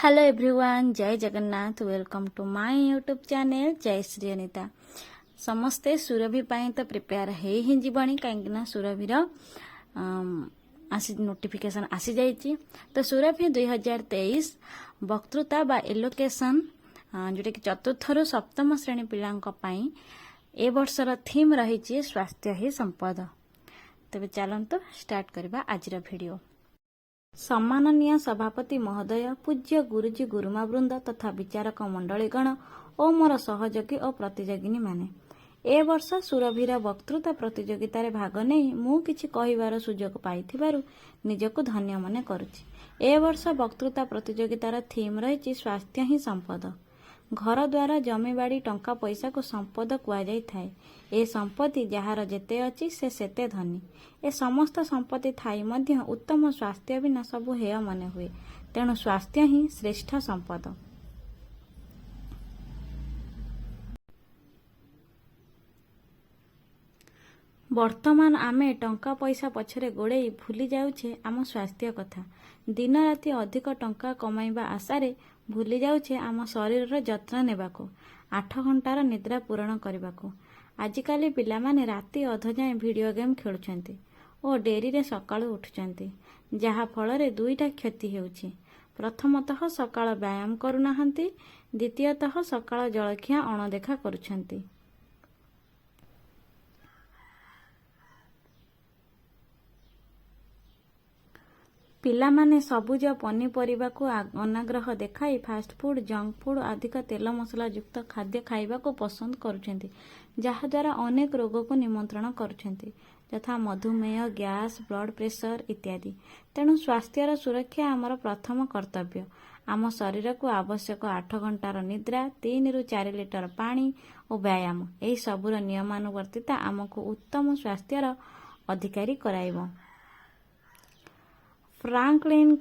Hello everyone, जय Jagannath. Welcome to my YouTube channel जय श्री अनिता। समस्ते सुरभि पाई तो प्रिपेयर ही जीवनी कहीं सुरभिर नोटिफिकेशन आसी जाइए। तो सुरभि 2023 वक्तृता बा एलोकेशन जोटा कि चतुर्थ रु सप्तम श्रेणी पिलांई ए वर्षर थीम रही स्वास्थ्य ही संपद। तेज चलते स्टार्ट करवा आज वीडियो। सम्माननीय सभापति महोदय, पूज्य गुरुजी गुरुमा वृंद तथा विचारक मंडलीगण और मोर सहयोगी और प्रतियोगिनी माने ए वर्ष सुरभिर वक्तृता प्रतियोगितार भाग नहीं मु किछि कहिबार सुजोग पाइथिबारु निजको धन्य मने करुछि। ए वर्ष वक्तृता प्रतियोगितार थीम रही स्वास्थ्य ही संपद। घर द्वारा जमीबाड़ी टंका पैसा को संपद कुआଯାଇ थाए। ए संपत्ति जहार जेते अछि से सेते धनी। ए समस्त संपत्ति थाई मध्य उत्तम स्वास्थ्य बिना सबु हेय मने हुए। तेणु स्वास्थ्य ही श्रेष्ठ संपद। वर्तमान आमे टंका पैसा पछरे गोड़े भूली जाउछे आम स्वास्थ्य कथा। दिन राति अधिक टंका कमाइबा आशारे भूली जाउछे आम शरीर जत्न नेबाको, 8 घंटार निद्रा पूरण करबाको। आजिकाली पिलामाने राति अध जाए वीडियो गेम खेलुछंती और डेरी रे सकाळु उठुछंती, जहा फଳରେ दुईटा क्षति हेउछि। प्रथमतः सकाळ व्यायाम करुनाहांती, द्वितीयतः सकाळ जलखिया अणदेखा करुछंती। पिलामाने सबुज पनीपरिबा को अनाग्रह देखाई फास्ट फूड, जंक फूड अधिक तेल मसला युक्त खाद्य खाइबा को पसंद करुछंती, जहा द्वारा अनेक रोग को निमंत्रण करुछंती, यथा मधुमेह, गैस, ब्लड प्रेशर इत्यादि। तेणु स्वास्थ्यर सुरक्षा आमर प्रथम कर्तव्य। आम शरीर को आवश्यक 8 घंटार निद्रा, 3 ରୁ 4 लिटर पानी और व्यायाम यही सबुर नियमानुवर्तिता आमको उत्तम स्वास्थ्यर अधिकारी कराइब। फ्रांकलिन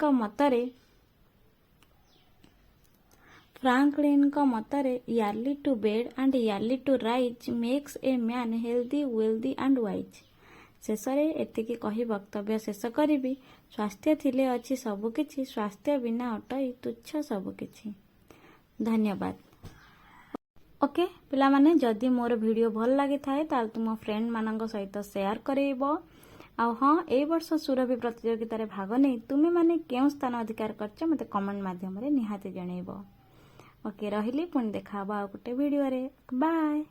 मतरे early to bed and early to rise makes a man healthy, wealthy and wise. शेष एतिकी कही वक्तव्य शेष करी। स्वास्थ्य थिले अछि सबुकिछि, स्वास्थ्य बिना अटई तुच्छ सबुकिछि। धन्यवाद। ओके पिला माने, जदि मोर वीडियो भल लगी थाए ताल तुम फ्रेंड मानक सहित शेयर करेइबो। आउ हाँ, ए वर्ष सुरभि प्रतियोगितार भाग नहीं तुमे माने केउ स्थान अधिकार करछ मते कमेंट माध्यम रे निहाती जणैबो। ओके रहिली, पुणी देखा आउ गोटे वीडियो रे। बाय।